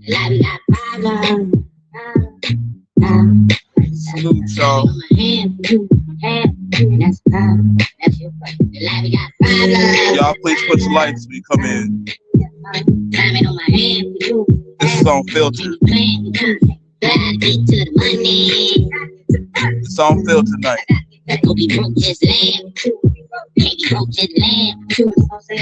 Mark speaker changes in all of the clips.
Speaker 1: Like we got problems.
Speaker 2: Salute y'all. Y'all please push likes when you come in. This is on filter. It's on filter tonight.
Speaker 1: Can't be broke just lamb. I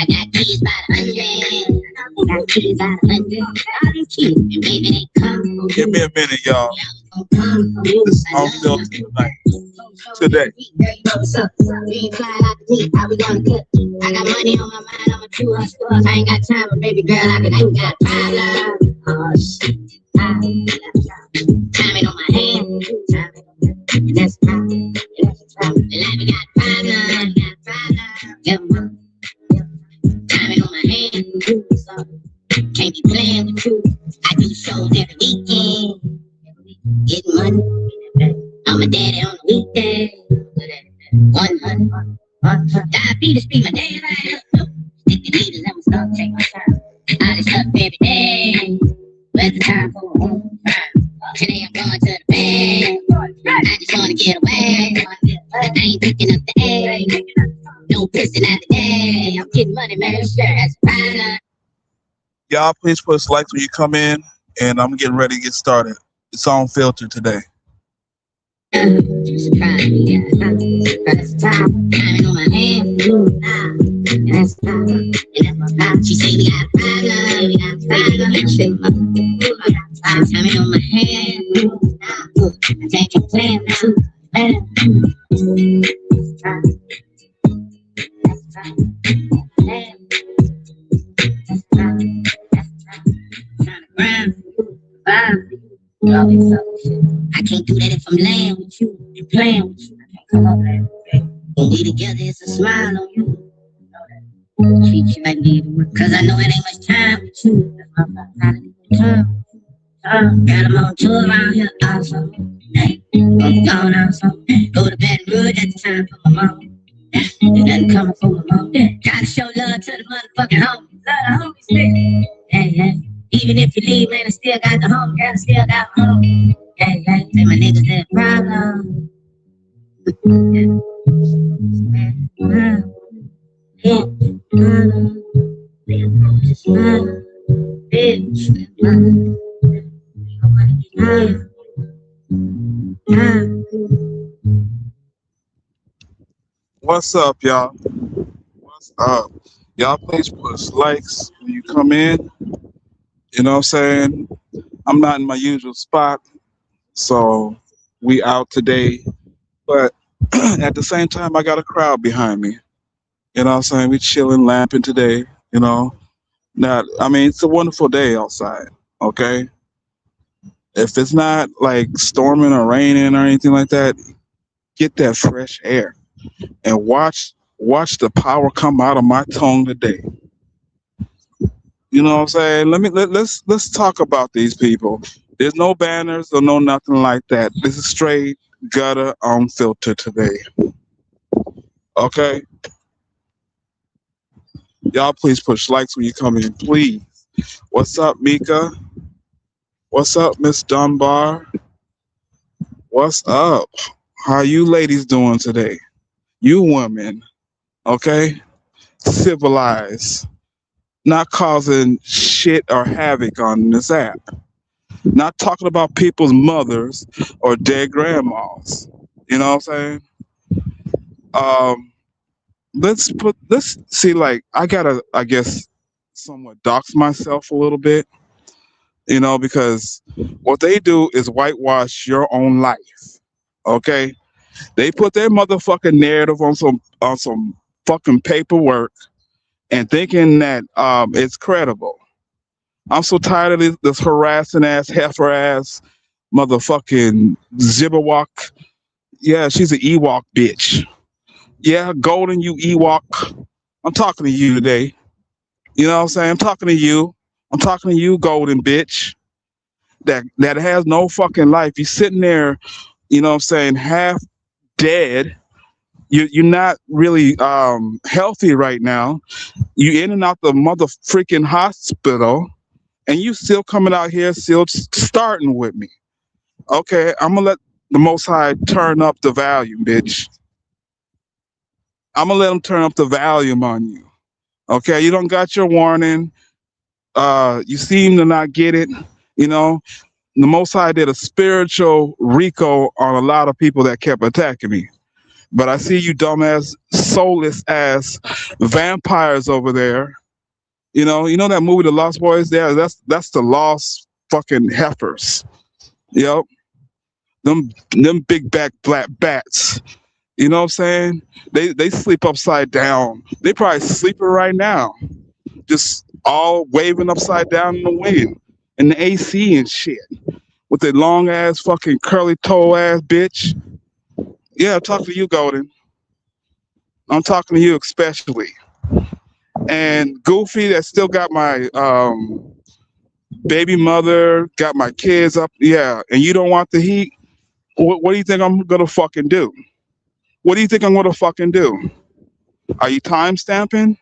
Speaker 1: got kids by the hundred. Got kids by the hundred. All these kids, and baby, they come.
Speaker 2: Give me a minute, y'all. This is on filter tonight. Today.
Speaker 1: How we gonna cook? I got money on my mind, I'm a true hustler. I ain't got time, but baby girl, I ain't got problems. Oh shit. Timing on my hand. That's time. The life we got problems. Timing on my hand. Can't be playing with you. I do shows every weekend. Getting money. I'm a daddy on the weekday. 100. Diabetes be my day right up. Stick the needles, I'ma start take my time. All this stuff every day. Where's the time for a home time? Today I'm going to the bed. I just wanna get away. I ain't picking up the egg. No pissing out the day. I'm getting money, man. Sure, that's fine.
Speaker 2: Y'all please push likes when you come in, and I'm getting ready to get started. It's on filter today.
Speaker 1: Surprise me, that's time. Timing on my hand. That's time. She say we got problems. We got problems. Timing on my hand. I can't complain now. I can't do that if I'm laying with you and playing with you. I can't come up there. When we together, it's a smile on you. Treat you like me, cause I know it ain't much time with you. That's my time. Got them on tour around here, awesome. Hey, I'm gone awesome. Go to Baton Rouge at the time for my mom. Nothing coming for my mom. Gotta show love to the motherfucking homies. Love the homies, nigga. Hey, hey. Even if you leave, man, I still got the home. Girl, I still got home. Hey, hey. Say my niggas had problems.
Speaker 2: What's up, y'all? What's up? Y'all please push likes when you come in. You know what I'm saying? I'm not in my usual spot, so we out today. But at the same time, I got a crowd behind me. You know what I'm saying? We chilling, lamping today, you know. Now, I mean, it's a wonderful day outside, okay? If it's not like storming or raining or anything like that, get that fresh air and watch the power come out of my tongue today. You know what I'm saying? Let's talk about these people. There's no banners or no nothing like that. This is straight gutter unfiltered today. Okay? Y'all please push likes when you come in, please. What's up, Mika? What's up, Miss Dunbar? What's up? How you ladies doing today? You women, okay? Civilized. Not causing shit or havoc on this app. Not talking about people's mothers or dead grandmas. You know what I'm saying? Let's see, like, I gotta, I guess, somewhat dox myself a little bit, you know, because what they do is whitewash your own life. Okay? They put their motherfucking narrative on some fucking paperwork and thinking that it's credible. I'm so tired of this harassing ass, heifer ass, motherfucking Zibberwalk. Yeah, she's an Ewok bitch. Yeah, Golden, you Ewok. I'm talking to you today. You know what I'm saying? I'm talking to you. I'm talking to you, Golden bitch. That has no fucking life. You're sitting there, you know what I'm saying, half dead. You're not really healthy right now. You in and out the mother freaking hospital, and you still coming out here, still starting with me. Okay, I'm gonna let the Most High turn up the volume, bitch. I'm gonna let him turn up the volume on you. Okay, you don't got your warning. You seem to not get it. You know, the Most High did a spiritual Rico on a lot of people that kept attacking me. But I see you dumbass, soulless ass vampires over there. You know that movie, The Lost Boys. Yeah, that's the lost fucking heifers. Yep, them big back black bats. You know what I'm saying? They sleep upside down. They probably sleeping right now, just all waving upside down in the wind, and the AC and shit, with their long ass fucking curly toe ass bitch. Yeah, I'm talking to you, Golden. I'm talking to you especially. And Goofy that still got my baby mother, got my kids up. Yeah, and you don't want the heat. What do you think I'm gonna fucking do? What do you think I'm gonna fucking do? Are you time stamping?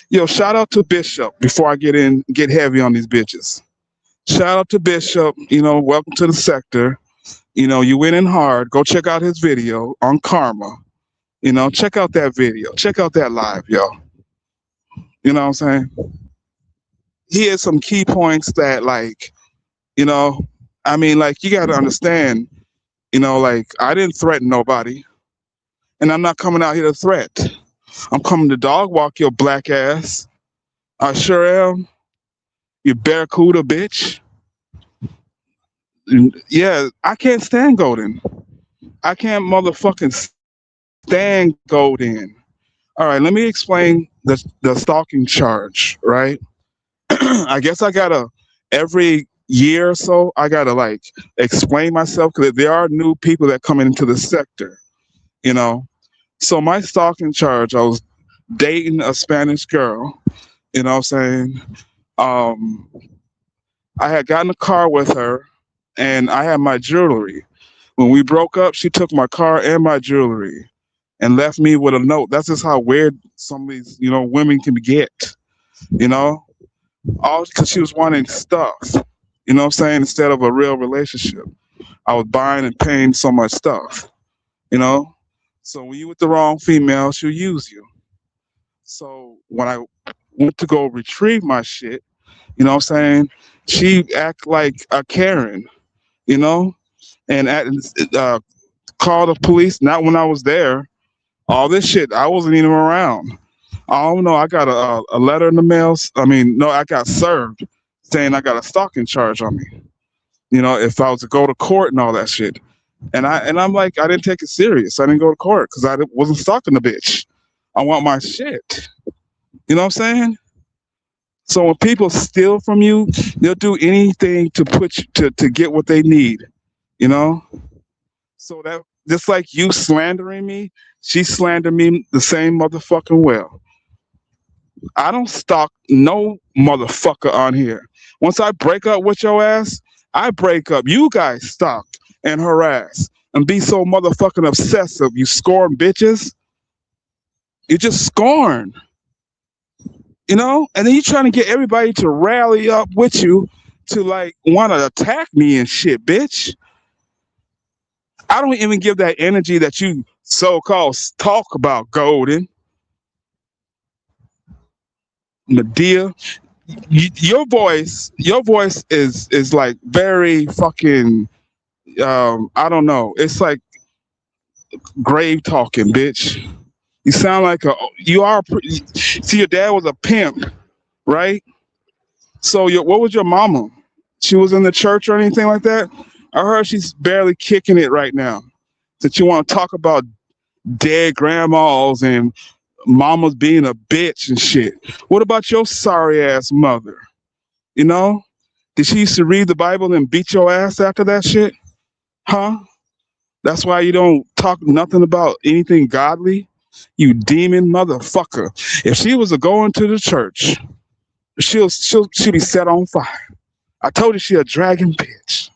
Speaker 2: Yo, shout out to Bishop before I get heavy on these bitches. Shout out to Bishop. Welcome to the sector. You went in hard. Go check out his video on karma. Check out that video. Check out that live, yo. You know what I'm saying? He had some key points that, like, like, you got to understand, like, I didn't threaten nobody, and I'm not coming out here to threat. I'm coming to dog walk your black ass. I sure am. You barracuda bitch. Yeah, I can't stand Golden. I can't motherfucking stand Golden. All right, let me explain the stalking charge, right? I guess I gotta every year or so I gotta like explain myself because there are new people that come into the sector, you know. So my stalking charge, I was dating a Spanish girl, you know what I'm saying? Um, I had gotten a car with her and I had my jewelry. When we broke up, she took my car and my jewelry and left me with a note. That's just how weird some of these, women can get, you know? All because she was wanting stuff, you know what I'm saying, instead of a real relationship. I was buying and paying so much stuff, you know? So when you with the wrong female, she'll use you. So when I went to go retrieve my shit, you know what I'm saying, she act like a Karen, you know? And called the police, not when I was there. All this shit, I wasn't even around. I don't know. I got a letter in the mail. I mean, no, I got served saying I got a stalking charge on me. If I was to go to court and all that shit. I'm like, I didn't take it serious. I didn't go to court because I wasn't stalking the bitch. I want my shit. You know what I'm saying? So when people steal from you, they'll do anything to put you, to get what they need. You know? So that just like you slandering me, she slandered me the same motherfucking well. I don't stalk no motherfucker on here. Once I break up with your ass, I break up. You guys stalk and harass and be so motherfucking obsessive. You scorn bitches. You just scorn. And then you trying to get everybody to rally up with you to like want to attack me and shit, bitch. I don't even give that energy that you so-called talk about, Golden. Medea, your voice is like very fucking I don't know. It's like grave talking, bitch. You sound like see, your dad was a pimp, right? So what was your mama? She was in the church or anything like that? I heard she's barely kicking it right now. That you want to talk about dead grandmas and mama's being a bitch and shit. What about your sorry ass mother? Did she used to read the Bible and beat your ass after that shit? Huh? That's why you don't talk nothing about anything godly? You demon motherfucker. If she was a going to the church, she'll be set on fire. I told you she a dragon bitch.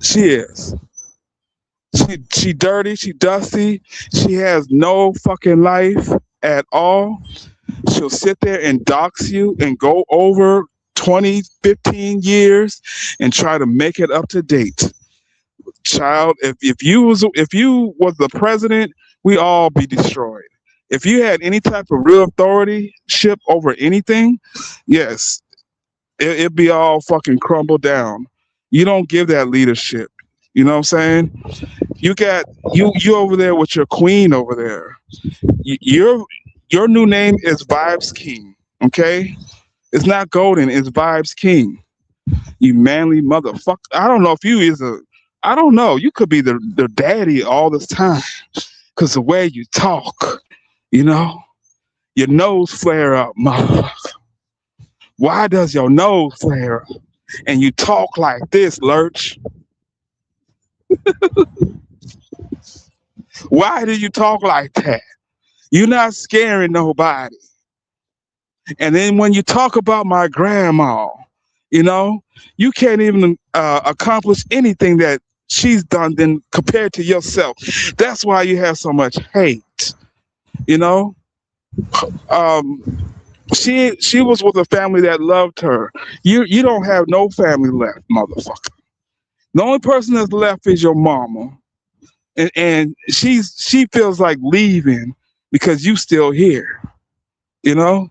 Speaker 2: She is. She dirty, she dusty, she has no fucking life at all. She'll sit there and dox you and go over 20, 15 years and try to make it up to date. Child, if you was the president, we all be destroyed. If you had any type of real authority ship over anything, yes, it'd be all fucking crumbled down. You don't give that leadership. You know what I'm saying? You got you over there with your queen over there. Your new name is Vibes King. Okay, it's not Golden. It's Vibes King. You manly motherfucker. I don't know if you is a. I don't know. You could be the daddy all this time, cause the way you talk, you know, your nose flare up, motherfucker. Why does your nose flare up? And you talk like this, Lurch. Why do you talk like that? You're not scaring nobody. And then when you talk about my grandma, you know, you can't even accomplish anything that she's done then compared to yourself. That's why you have so much hate. You know, she was with a family that loved her. You don't have no family left, motherfucker. The only person that's left is your mama, and she feels like leaving because you still here. You know,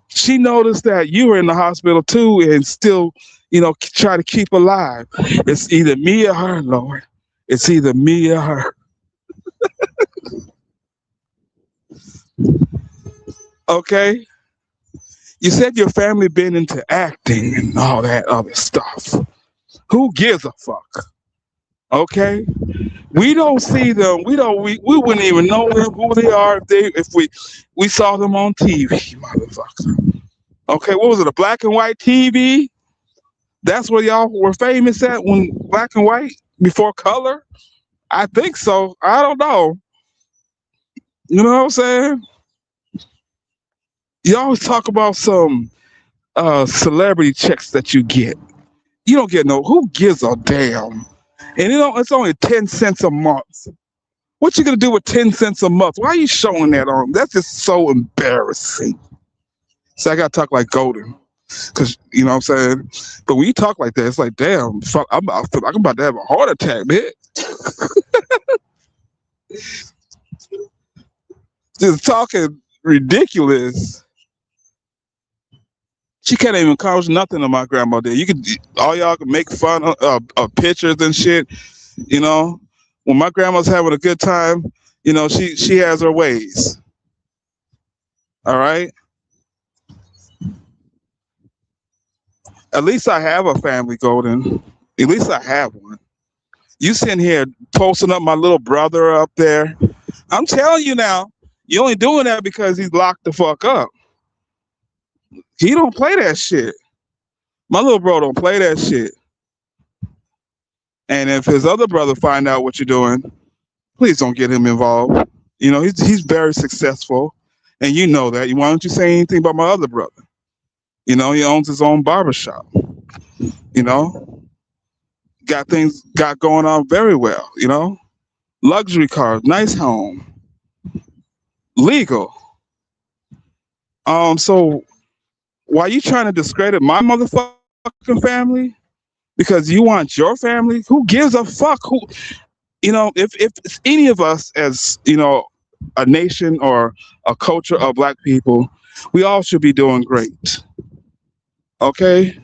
Speaker 2: she noticed that you were in the hospital too, and still, you know, try to keep alive. It's either me or her, Lord. It's either me or her. Okay. You said your family been into acting and all that other stuff. Who gives a fuck? Okay. We don't see them. We wouldn't even know them, who they are if we saw them on TV, motherfucker. Okay, what was it? A black and white TV? That's where y'all were famous at, when black and white before color? I think so. I don't know. You know what I'm saying? You always talk about some celebrity checks that you get. You don't get no. Who gives a damn? And it's only 10 cents a month. What you gonna do with 10 cents a month? Why are you showing that on? That's just so embarrassing. So I gotta talk like Golden, cause you know what I'm saying. But when you talk like that, it's like, damn, fuck, I'm about to have a heart attack, man. Just talking ridiculous. She can't even accomplish nothing that my grandma did. All y'all can make fun of pictures and shit. You know, when my grandma's having a good time, you know, she has her ways. All right. At least I have a family, Golden. At least I have one. You sitting here posting up my little brother up there. I'm telling you now, you only doing that because he's locked the fuck up. He don't play that shit. My little bro don't play that shit. And if his other brother find out what you're doing, please don't get him involved. You know, he's very successful, and you know that. Why don't you say anything about my other brother? You know, he owns his own barbershop. You know, got going on very well. You know, luxury cars, nice home, legal. So why you trying to discredit my motherfucking family? Because you want your family? Who gives a fuck? Who, you know, if any of us, as you know, a nation or a culture of black people, we all should be doing great. Okay?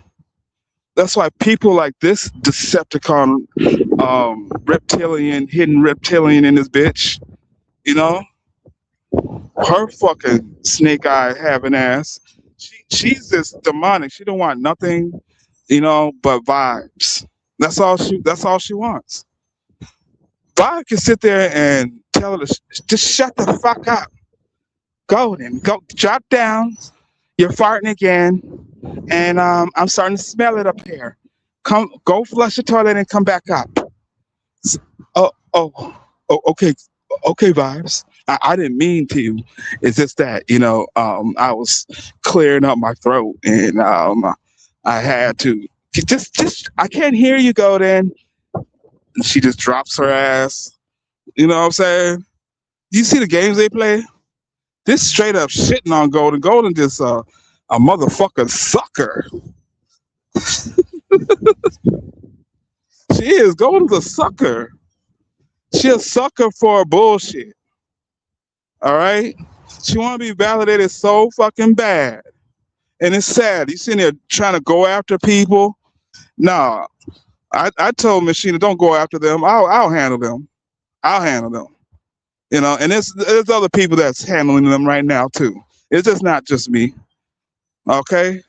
Speaker 2: That's why people like this Decepticon, reptilian, hidden reptilian in this bitch, you know, her fucking snake eye having ass. She's just demonic. She don't want nothing, you know, but vibes. That's all she wants. Vibe can sit there and tell her to just shut the fuck up. Golden, go drop down. You're farting again, and I'm starting to smell it up here. Go flush the toilet and come back up. Oh, oh, oh, okay, okay, vibes. I didn't mean to. It's just that, you know, I was clearing up my throat, and I had to. Just, I can't hear you, Golden. And she just drops her ass. You know what I'm saying? You see the games they play? This straight up shitting on Golden. Golden just a motherfucking sucker. She is. Golden's a sucker. She a sucker for bullshit. All right? She want to be validated so fucking bad. And it's sad. You sitting there trying to go after people. Nah. I told Machina, don't go after them. I'll handle them. I'll handle them. You know, and there's other people that's handling them right now too. It's just not just me. Okay?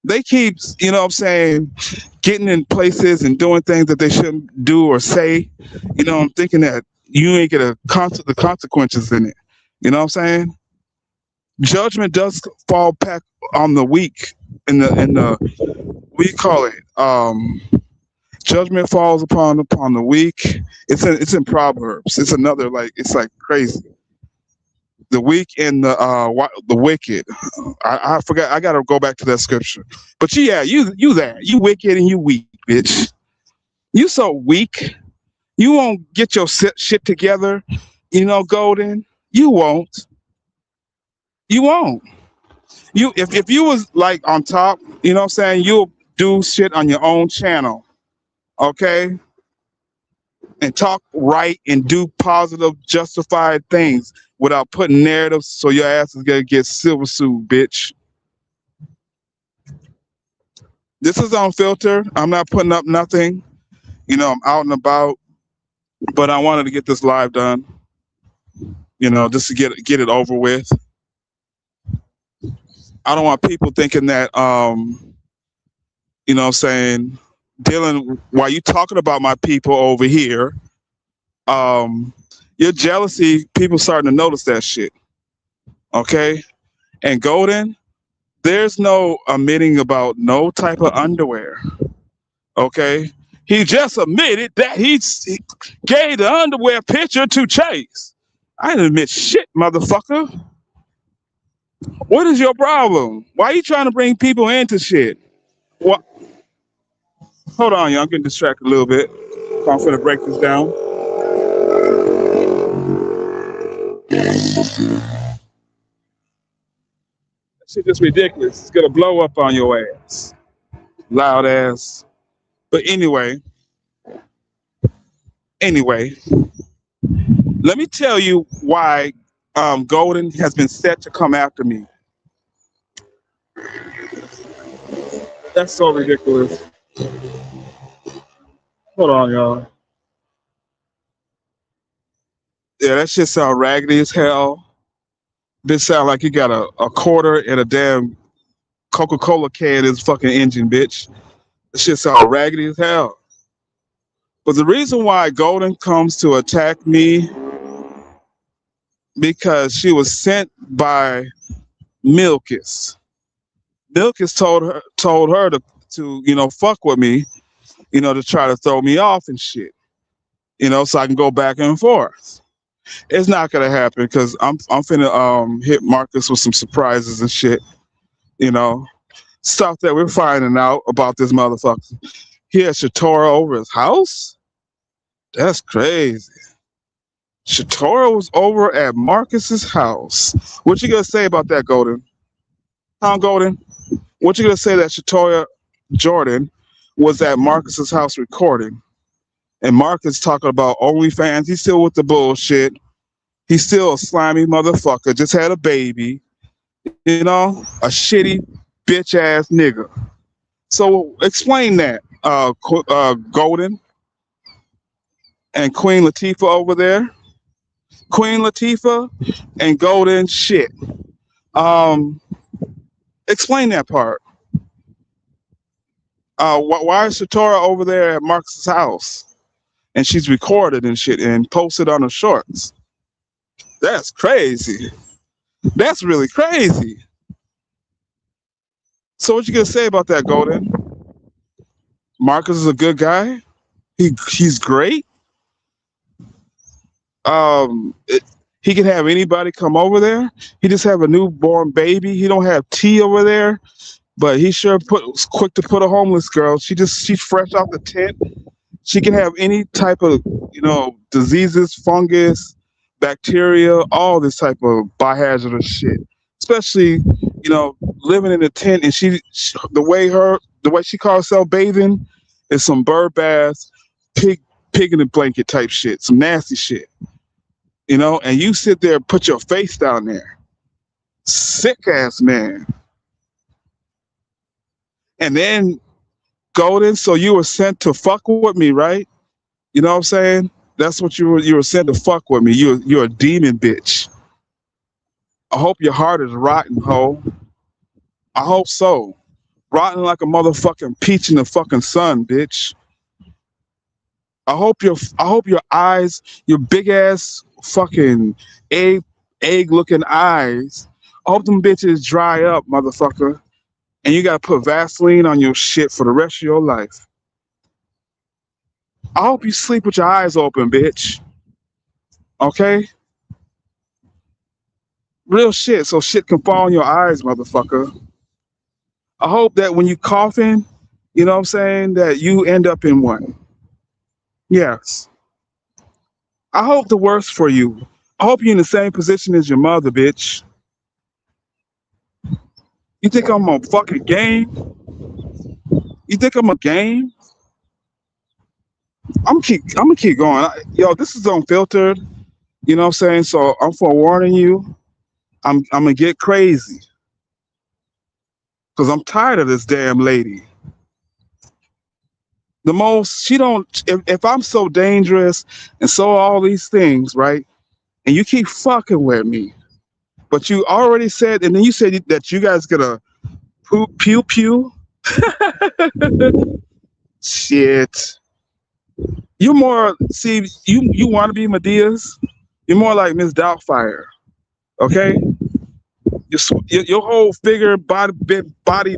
Speaker 2: They keep, you know what I'm saying, getting in places and doing things that they shouldn't do or say. You know, I'm thinking that you ain't get the consequences in it. You know what I'm saying? Judgment does fall back on the weak in the what do you call it? Judgment falls upon the weak. It's in Proverbs. It's another it's like crazy. The weak and the wicked. I forgot. I gotta go back to that scripture. But yeah, you wicked and you weak, bitch. You so weak. You won't get your shit together. You know, Golden. You won't. You won't. You if you was like on top, you know what I'm saying, you'll do shit on your own channel. Okay? And talk right and do positive, justified things without putting narratives so your ass is gonna get silver sued, bitch. This is unfiltered. I'm not putting up nothing. You know, I'm out and about, but I wanted to get this live done. You know, just to get it over with. I don't want people thinking that you know what I'm saying, dealing while you talking about my people over here, your jealousy, people starting to notice that shit. Okay? And Golden, there's no admitting about no type of underwear. Okay? He just admitted that he gave the underwear picture to Chase. I didn't admit shit, motherfucker. What is your problem? Why are you trying to bring people into shit? What? Hold on, y'all. I'm getting distracted a little bit. I'm finna break this down. That shit just ridiculous. It's gonna blow up on your ass. Loud ass. But anyway, let me tell you why Golden has been set to come after me. That's so ridiculous. Hold on, y'all. Yeah, that shit sound raggedy as hell. This sound like you got a quarter and a damn Coca-Cola can in his fucking engine, bitch. That shit sound raggedy as hell. But the reason why Golden comes to attack me, because she was sent by Milkus. Milkus told her to you know, fuck with me, you know, to try to throw me off and shit, you know, so I can go back and forth. It's not gonna happen because I'm finna hit Marcus with some surprises and shit, you know, stuff that we're finding out about this motherfucker. He had Shatora over his house. That's crazy. Shatora was over at Marcus's house. What you gonna say about that, Golden? Huh, Golden? What you gonna say that Shatora Jordan was at Marcus's house recording? And Marcus talking about OnlyFans. He's still with the bullshit. He's still a slimy motherfucker. Just had a baby. You know, a shitty bitch ass nigga. So explain that, Golden and Queen Latifah over there. Queen Latifah and Golden shit. Explain that part. Why is Shatora over there at Marcus's house? And she's recorded and shit and posted on her shorts. That's crazy. That's really crazy. So what you gonna say about that, Golden? Marcus is a good guy. He's great. He can have anybody come over there. He just have a newborn baby. He don't have T over there, but he sure was quick to put a homeless girl. She's fresh off the tent. She can have any type of, you know, diseases, fungus, bacteria, all this type of biohazardous shit. Especially, living in a tent, and the way she calls herself bathing is some bird bath, pig in a blanket type shit, some nasty shit. And you sit there and put your face down there, sick ass man. And then Golden, so you were sent to fuck with me, right? You know what I'm saying? That's what you were sent to fuck with me. You're a demon bitch. I hope your heart is rotten, ho. I hope so. Rotten like a motherfucking peach in the fucking sun, bitch. I hope your eyes, your big ass fucking egg looking eyes. I hope them bitches dry up, motherfucker. And you gotta put Vaseline on your shit for the rest of your life. I hope you sleep with your eyes open, bitch. Okay? Real shit, so shit can fall in your eyes, motherfucker. I hope that when you coughing, you know what I'm saying, that you end up in one. Yes. I hope the worst for you. I hope you're in the same position as your mother, bitch. You think I'm a fucking game? You think I'm a game? I'm gonna keep going. Yo, this is unfiltered. You know what I'm saying? So I'm forewarning you. I'm gonna get crazy. Cause I'm tired of this damn lady. She don't, if I'm so dangerous and so all these things, right? And you keep fucking with me. But you already said, and then you said that you guys gonna pew pew. Shit. You more, see, you want to be Medea's. You're more like Miss Doubtfire, okay? Your whole figure, body,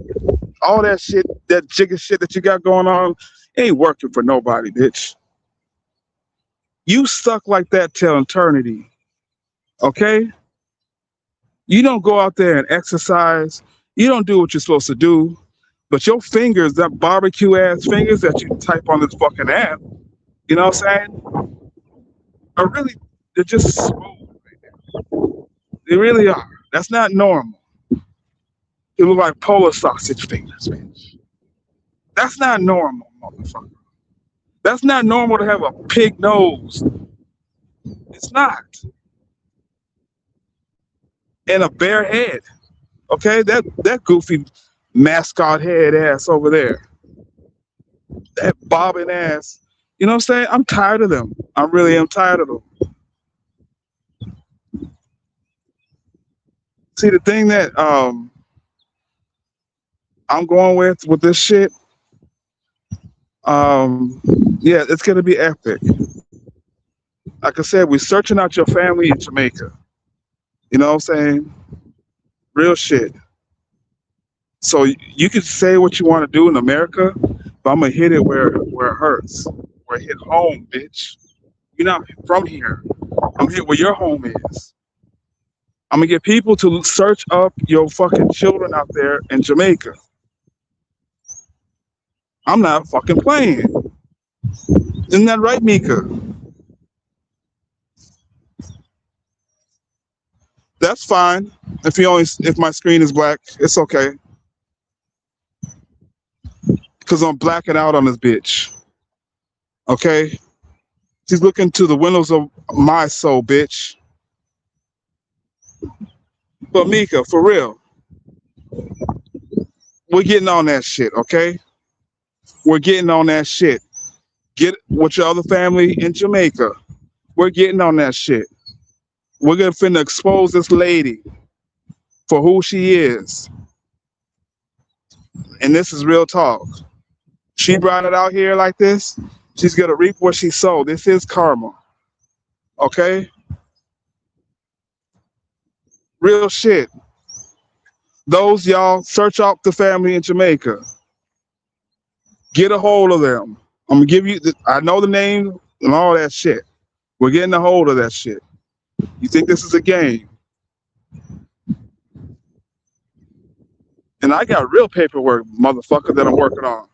Speaker 2: all that shit, that jigger shit that you got going on, ain't working for nobody, bitch. You stuck like that till eternity, okay? You don't go out there and exercise. You don't do what you're supposed to do. But your fingers, that barbecue ass fingers that you type on this fucking app, you know what I'm saying? They're just smooth. They really are. That's not normal. They look like polar sausage fingers, bitch. That's not normal, motherfucker. That's not normal to have a pig nose. It's not. And a bare head. Okay? That goofy mascot head ass over there. That bobbing ass. You know what I'm saying? I'm tired of them. I really am tired of them. See, the thing that I'm going with this shit, yeah, it's gonna be epic. Like I said, we're searching out your family in Jamaica. You know what I'm saying? Real shit. So you can say what you want to do in America, but I'm gonna hit it where it hurts, where it hit home, bitch. You're not from here. I'm here where your home is. I'm gonna get people to search up your fucking children out there in Jamaica. I'm not fucking playing. Isn't that right, Mika? That's fine. If my screen is black, it's okay. Cause I'm blacking out on this bitch. Okay? She's looking to the windows of my soul, bitch. But Mika, for real, we're getting on that shit, okay? We're getting on that shit. Get with your other family in Jamaica. We're getting on that shit. We're gonna finna expose this lady for who she is. And this is real talk. She brought it out here like this. She's gonna reap what she sowed. This is karma. Okay? Real shit. Those y'all, search out the family in Jamaica. Get a hold of them. I'm gonna give you I know the name and all that shit. We're getting a hold of that shit. You think this is a game? And I got real paperwork, motherfucker, that I'm working on.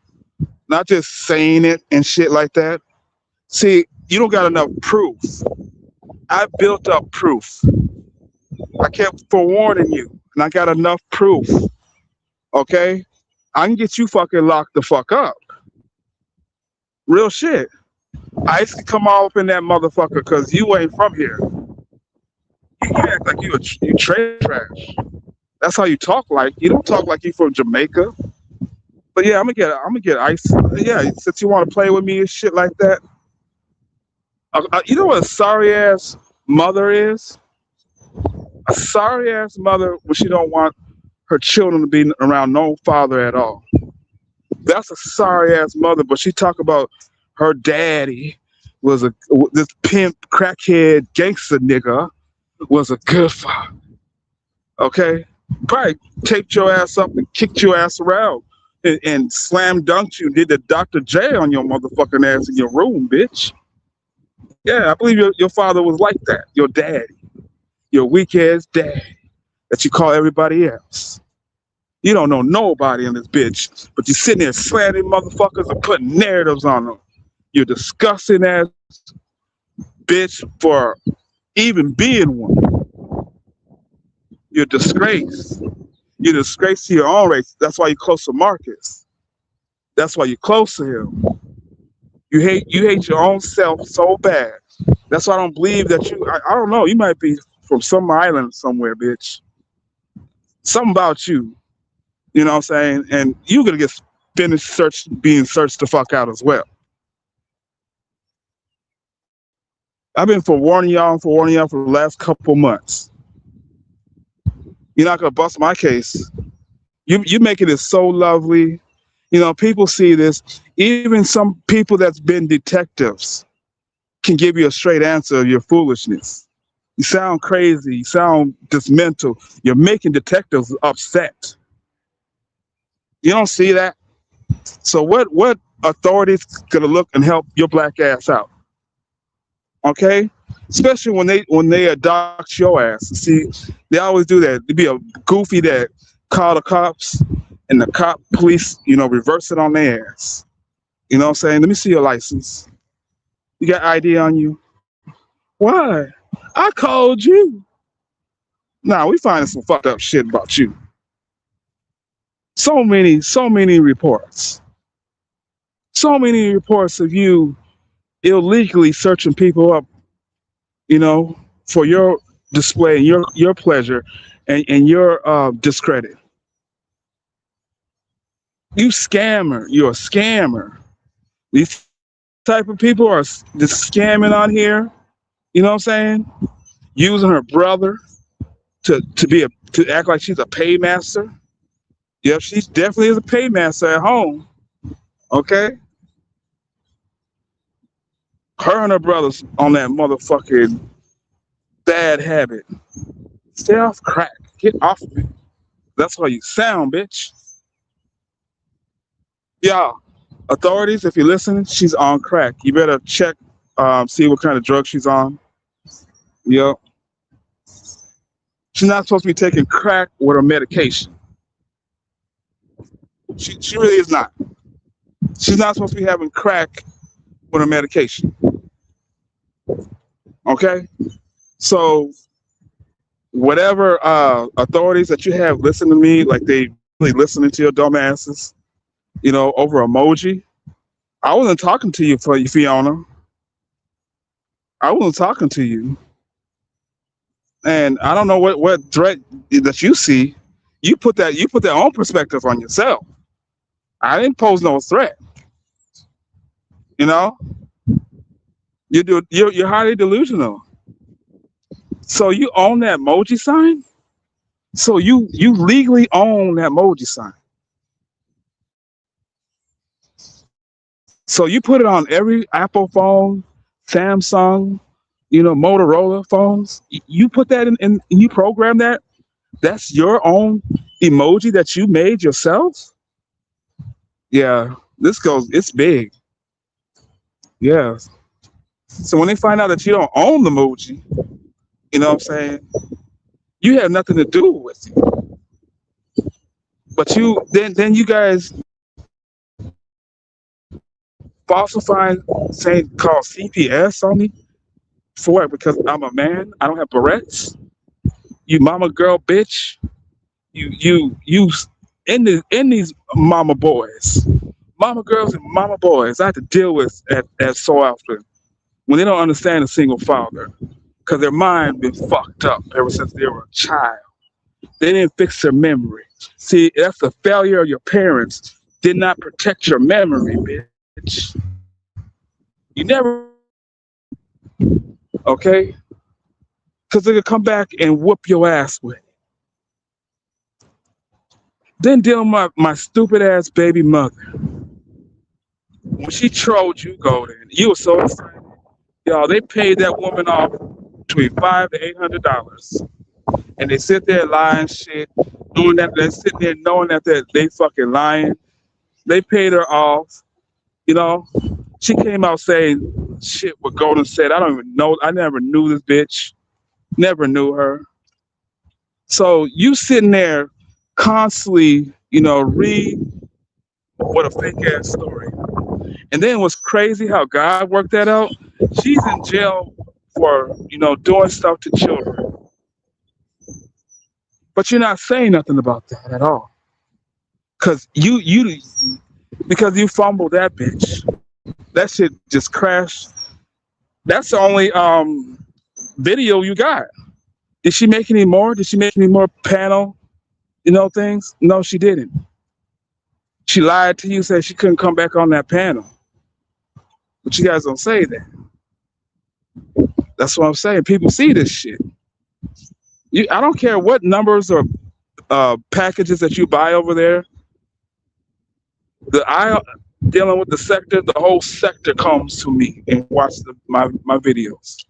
Speaker 2: Not just saying it and shit like that. See, you don't got enough proof. I built up proof. I kept forewarning you, and I got enough proof. Okay, I can get you fucking locked the fuck up. Real shit. Ice can come all up in that motherfucker because you ain't from here. You act like you trade trash. That's how you talk like. You don't talk like you from Jamaica. But yeah, I'm gonna get Ice. Yeah, since you want to play with me and shit like that. You know what a sorry ass mother is? A sorry ass mother when she don't want her children to be around no father at all. That's a sorry ass mother. But she talk about her daddy was this pimp crackhead gangster nigga was a good father. Okay, probably taped your ass up and kicked your ass around and slam dunked you. Did the Dr. J on your motherfucking ass in your room, bitch. Yeah, I believe your father was like that. Your daddy, your weak ass daddy that you call everybody else. You don't know nobody in this bitch, but you sitting there slandering motherfuckers and putting narratives on them. You're disgusting ass bitch for even being one. You're a disgrace. You're a disgrace to your own race. That's why you're close to Marcus. That's why you're close to him. You hate your own self so bad. That's why I don't believe that I don't know, you might be from some island somewhere, bitch. Something about you. You know what I'm saying? And you're gonna get finished being searched the fuck out as well. I've been forewarning y'all for the last couple months. You're not gonna bust my case. You making it so lovely. You know, people see this. Even some people that's been detectives can give you a straight answer of your foolishness. You sound crazy. You sound just mental. You're making detectives upset. You don't see that. So what authorities gonna look and help your black ass out? Okay, especially when they adopt your ass. See, they always do that. There'd be a goofy that call the cops, and the police, reverse it on their ass. You know what I'm saying? Let me see your license. You got ID on you? Why? I called you. Nah, we finding some fucked up shit about you. So many reports. So many reports of you illegally searching people up, for your display, your pleasure, and your discredit. You scammer. You're a scammer. These type of people are just scamming on here. You know what I'm saying? Using her brother to act like she's a paymaster. Yep, she definitely is a paymaster at home. Okay, her and her brothers on that motherfucking bad habit. Stay off crack. Get off of it. That's how you sound, bitch. Y'all, authorities, if you're listening, she's on crack. You better check, see what kind of drug she's on. Yep. She's not supposed to be taking crack with her medication. She really is not. She's not supposed to be having crack with her medication. Okay? So whatever authorities that you have listen to me, like they really listening to your dumb asses, over emoji. I wasn't talking to you, Fiona. I wasn't talking to you. And I don't know what threat that you see. You put that own perspective on yourself. I didn't pose no threat. You know, you're highly delusional. So you own that emoji sign. So you legally own that emoji sign. So you put it on every Apple phone, Samsung, Motorola phones. You put that in and you program that. That's your own emoji that you made yourself. Yeah, it's big. Yeah. So when they find out that you don't own the emoji, you know what I'm saying? You have nothing to do with it. But then you guys falsifying saying called CPS on me. For what? Because I'm a man. I don't have barrettes. You mama girl bitch. You in these mama boys, mama girls and mama boys. I have to deal with at so often when they don't understand a single father because their mind been fucked up ever since they were a child. They didn't fix their memory. See, that's the failure of your parents. Did not protect your memory, bitch. You never okay? Because they could come back and whoop your ass with it. Then deal with my stupid ass baby mother. When she trolled you, Golden, you were so excited. Y'all, they paid that woman off between $500 to $800. And they sit there lying shit, knowing that they're sitting there knowing that they fucking lying. They paid her off, you know. She came out saying shit what Golden said. I don't even know. I never knew this bitch. Never knew her. So you sitting there constantly, read what a fake ass story. And then what's crazy how God worked that out? She's in jail for, doing stuff to children. But you're not saying nothing about that at all. Because you fumbled that bitch. That shit just crashed. That's the only video you got. Did she make any more? Did she make any more panel, things? No, she didn't. She lied to you, said she couldn't come back on that panel. But you guys don't say that. That's what I'm saying. People see this shit. I don't care what numbers or packages that you buy over there. Dealing with the sector, the whole sector comes to me and watch my videos.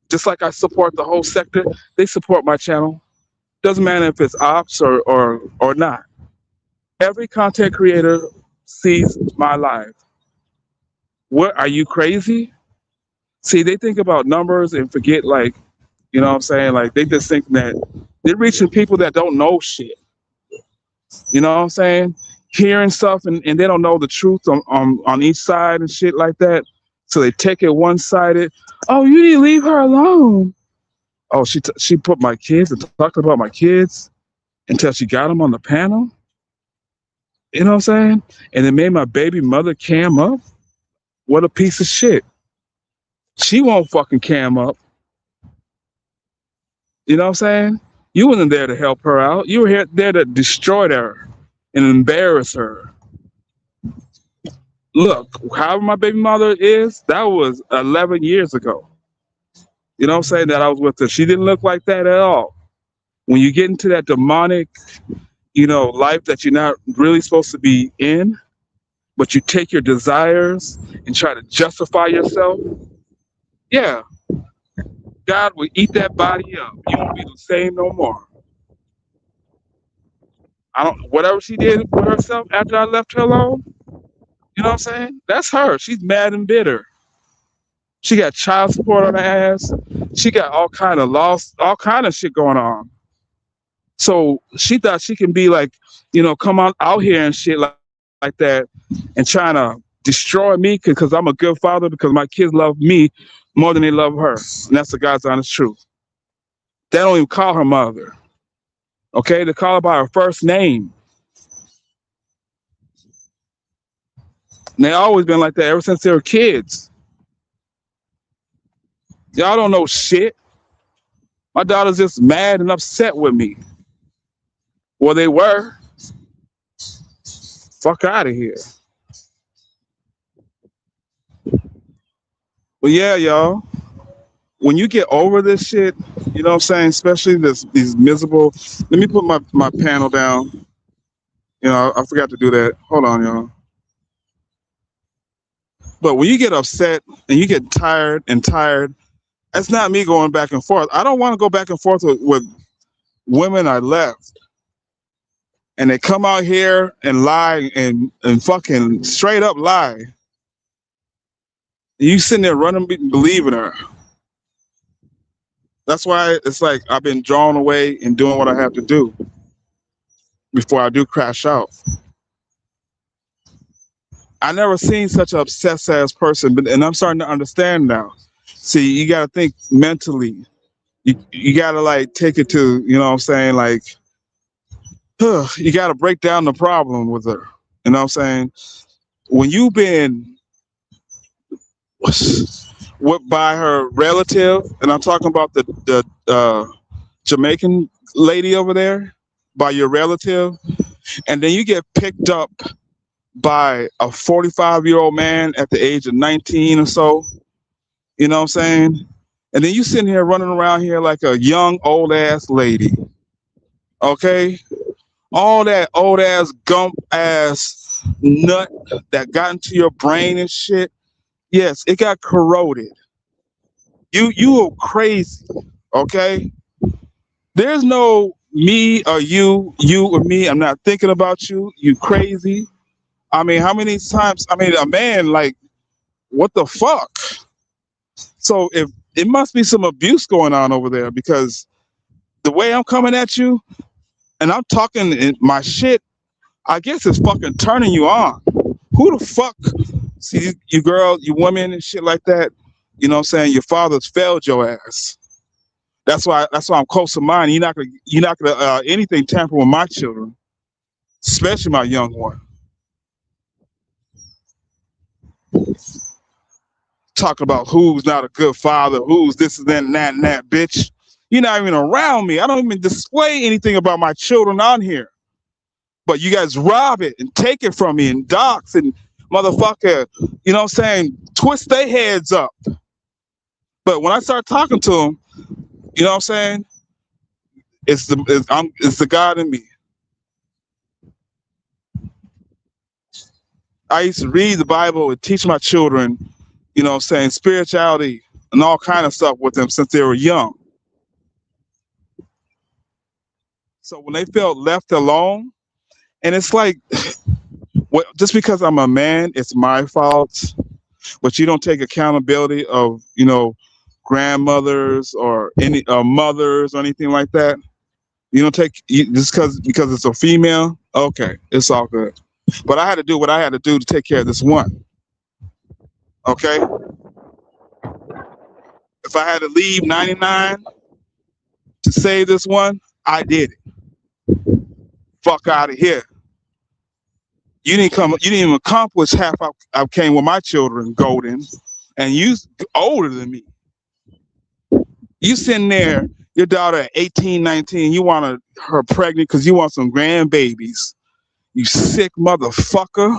Speaker 2: Just like I support the whole sector, they support my channel. Doesn't matter if it's ops or not. Every content creator sees my live. What, are you crazy? See, they think about numbers and forget, like, you know what I'm saying? Like, they just think that they're reaching people that don't know shit. You know what I'm saying? Hearing stuff and they don't know the truth on each side and shit like that. So they take it one-sided. Oh, you need to leave her alone. Oh, she put my kids and talked about my kids until she got them on the panel. You know what I'm saying? And it made my baby mother cam up. What a piece of shit. She won't fucking cam up. You know what I'm saying? You wasn't there to help her out. You were there to destroy her and embarrass her. Look, however my baby mother is, that was 11 years ago. You know what I'm saying? That I was with her. She didn't look like that at all. When you get into that demonic, life that you're not really supposed to be in, but you take your desires and try to justify yourself, yeah, God will eat that body up. You won't be the same no more. Whatever she did with herself after I left her alone, you know what I'm saying? That's her. She's mad and bitter. She got child support on her ass. She got all kind of shit going on. So she thought she can be like, come out here and shit like that and trying to destroy me because I'm a good father because my kids love me more than they love her. And that's the God's honest truth. They don't even call her mother. Okay? They call her by her first name. And they always been like that ever since they were kids. Y'all don't know shit. My daughter's just mad and upset with me. Well, they were. Fuck out of here. But yeah, y'all. When you get over this shit, you know what I'm saying? Especially these miserable. Let me put my panel down. I forgot to do that. Hold on, y'all. But when you get upset and you get tired, that's not me going back and forth. I don't want to go back and forth with women I left. And they come out here and lie and fucking straight up lie. And you sitting there running, believing her. That's why it's like I've been drawn away and doing what I have to do before I do crash out. I never seen such an obsessed ass person, and I'm starting to understand now. See, you gotta think mentally. You gotta like take it to, you know what I'm saying, like you gotta break down the problem with her. You know what I'm saying? When you've been whipped by her relative, and I'm talking about the Jamaican lady over there, by your relative, and then you get picked up by a 45-year-old man at the age of 19 or so, you know what I'm saying? And then you sitting here running around here like a young old ass lady, okay? All that old ass gump ass nut that got into your brain and shit. Yes, it got corroded. You are crazy, okay? There's no me or you or me. I'm not thinking about you. You crazy. I mean, how many times? I mean, a man like, what the fuck? So if it must be some abuse going on over there because the way I'm coming at you and I'm talking in my shit, I guess it's fucking turning you on. Who the fuck? See, you girl, you women and shit like that. You know what I'm saying? Your father's failed your ass. That's why I'm close to mine. You're not gonna anything tamper with my children, especially my young one. Talking about who's not a good father, who's this and that, bitch. You're not even around me. I don't even display anything about my children on here. But you guys rob it and take it from me and dox and motherfucker, you know what I'm saying, twist their heads up. But when I start talking to them, you know what I'm saying, it's the God in me. I used to read the Bible and teach my children, you know what I'm saying, spirituality and all kind of stuff with them since they were young. So when they felt left alone, and it's like, well, just because I'm a man, it's my fault. But you don't take accountability of, grandmothers or any mothers or anything like that. You don't take just because it's a female. Okay, it's all good. But I had to do what I had to do to take care of this one. Okay, if I had to leave 99 to save this one, I did it. Fuck out of here. You didn't come. You didn't even accomplish half. I came with my children, Golden, and you older than me. You sitting there, your daughter at 18, 19, you want her pregnant because you want some grandbabies. You sick motherfucker.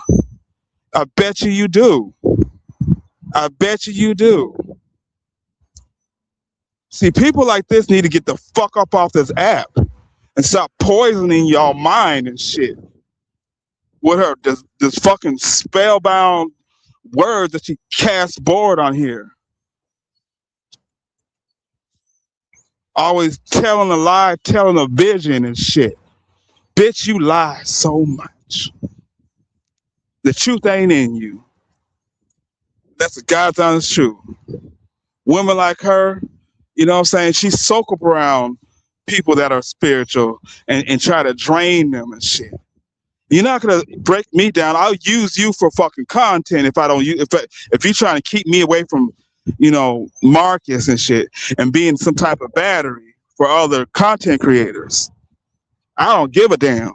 Speaker 2: I bet you do. I bet you do. See, people like this need to get the fuck up off this app and stop poisoning y'all mind and shit with her this fucking spellbound words that she cast board on here. Always telling a lie, telling a vision and shit. Bitch, you lie so much. The truth ain't in you. That's the God's honest truth. Women like her, you know what I'm saying? She soak up around people that are spiritual and try to drain them and shit. You're not gonna break me down. I'll use you for fucking content if I don't use if you're trying to keep me away from, Marcus and shit and being some type of battery for other content creators. I don't give a damn.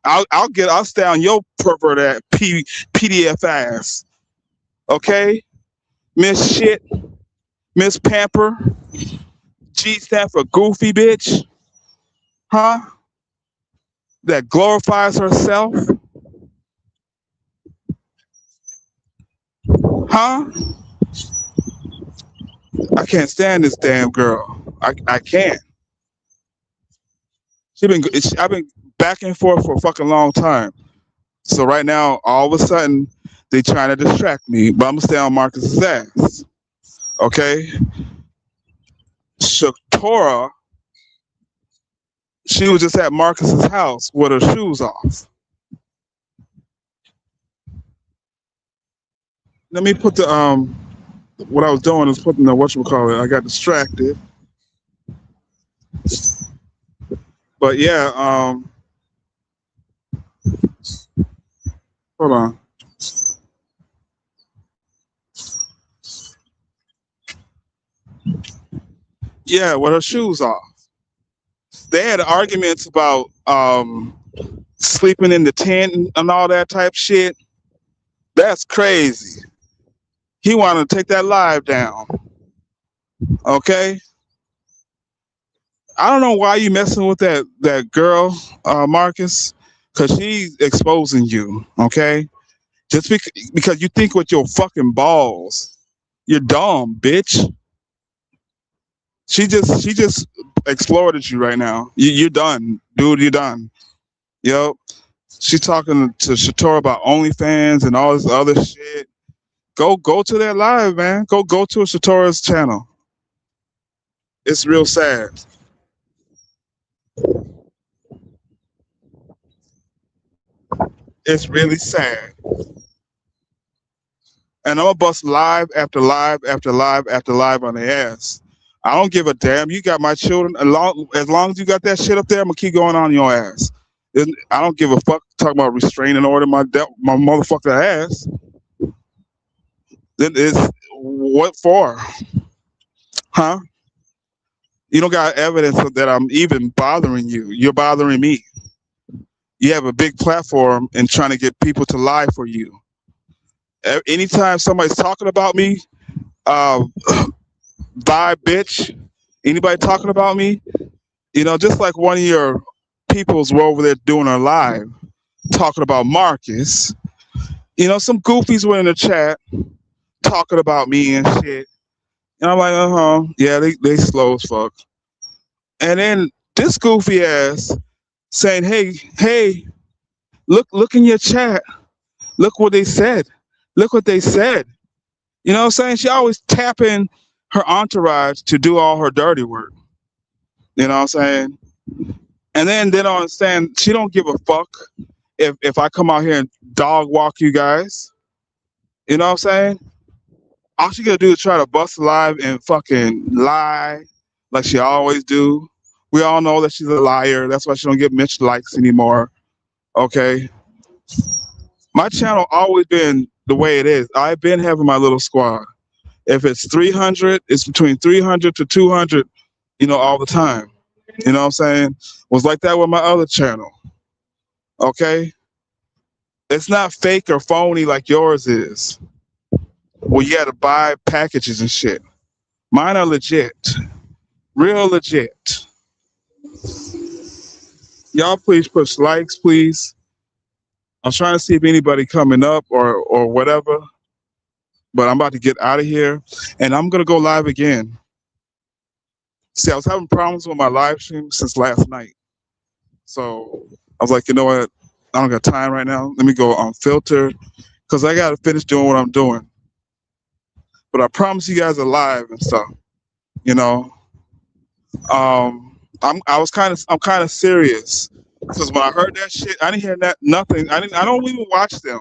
Speaker 2: I'll stay on your pervert at PDF ass. Okay? Miss Shit, Miss Pamper, G stand for goofy bitch. Huh? That glorifies herself. Huh? I can't stand this damn girl. I can't. I've been back and forth for a fucking long time. So right now, all of a sudden, they trying to distract me, but I'm gonna stay on Marcus's ass. Okay? Shatora, she was just at Marcus's house with her shoes off. Let me put the what I was doing is putting the whatchamacallit. I got distracted. But yeah, hold on. Yeah, with her shoes off. They had arguments about sleeping in the tent and all that type shit. That's crazy. He wanted to take that live down. Okay, I don't know why you messing with that girl, Marcus, because she's exposing you. Okay, just because you think with your fucking balls, you're dumb, bitch. She just exploited you right now. You're done, dude. You're done. Yep. She's talking to Shator about OnlyFans and all this other shit. Go to that live, man. Go to Shatora's channel. It's real sad. It's really sad. And I'm gonna bust live after live after live after live on their ass. I don't give a damn. You got my children. As long as you got that shit up there, I'm gonna keep going on your ass. I don't give a fuck. Talking about restraining order my motherfucker ass. Then it's what for? Huh? You don't got evidence that I'm even bothering you. You're bothering me. You have a big platform and trying to get people to lie for you. Anytime somebody's talking about me, uh, bye, bitch. Anybody talking about me, just like one of your peoples were over there doing a live talking about Marcus. Some goofies were in the chat talking about me and shit. And I'm like, yeah, they slow as fuck. And then this goofy ass saying, hey, look in your chat. Look what they said. Look what they said. You know what I'm saying? She always tapping her entourage to do all her dirty work. You know what I'm saying? And then they don't understand. She don't give a fuck if I come out here and dog walk you guys. You know what I'm saying? All she gonna do is try to bust live and fucking lie like she always do. We all know that she's a liar. That's why she don't get much likes anymore. Okay. My channel always been the way it is. I've been having my little squad. If it's 300, it's between 300 to 200, all the time. You know what I'm saying? Was like that with my other channel. Okay? It's not fake or phony like yours is. Well, you had to buy packages and shit. Mine are legit. Real legit. Y'all please push likes, please. I'm trying to see if anybody coming up or whatever. But I'm about to get out of here. And I'm going to go live again. See, I was having problems with my live stream since last night. So I was like, you know what? I don't got time right now. Let me go on filter because I got to finish doing what I'm doing. But I promise you guys are live and stuff. You know, I'm kind of serious because when I heard that shit, I didn't hear nothing. I don't even watch them.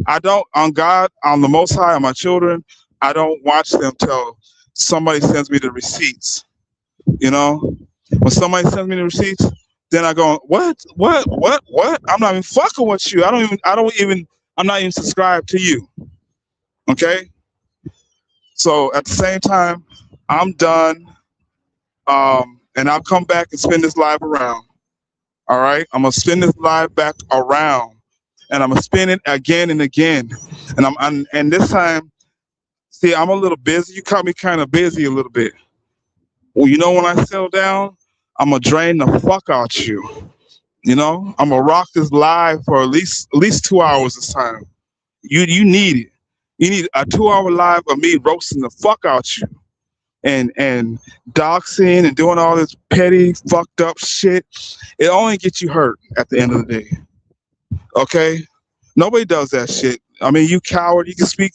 Speaker 2: I don't on God, on the Most High, on my children. I don't watch them till somebody sends me the receipts. You know, when somebody sends me the receipts, then I go, what? I'm not even fucking with you. I'm not even subscribed to you. Okay. So at the same time, I'm done. And I'll come back and spin this live around. All right. I'm gonna spin this live back around, and I'm gonna spin it again and again. And this time, see, I'm a little busy. You caught me kind of busy a little bit. Well, when I settle down, I'm gonna drain the fuck out you. I'm gonna rock this live for at least 2 hours this time. You need it. You need a 2 hour live of me roasting the fuck out you and doxing and doing all this petty fucked up shit. It only gets you hurt at the end of the day. Okay? Nobody does that shit. I mean, you coward, you can speak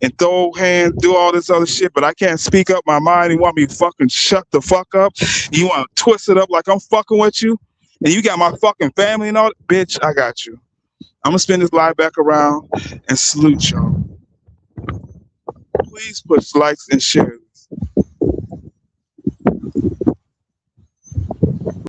Speaker 2: and throw hands, do all this other shit, but I can't speak up my mind. You want me to fucking shut the fuck up? You want to twist it up like I'm fucking with you? And you got my fucking family and all that? Bitch, I got you. I'm gonna spin this live back around and salute y'all. Please push likes and share this.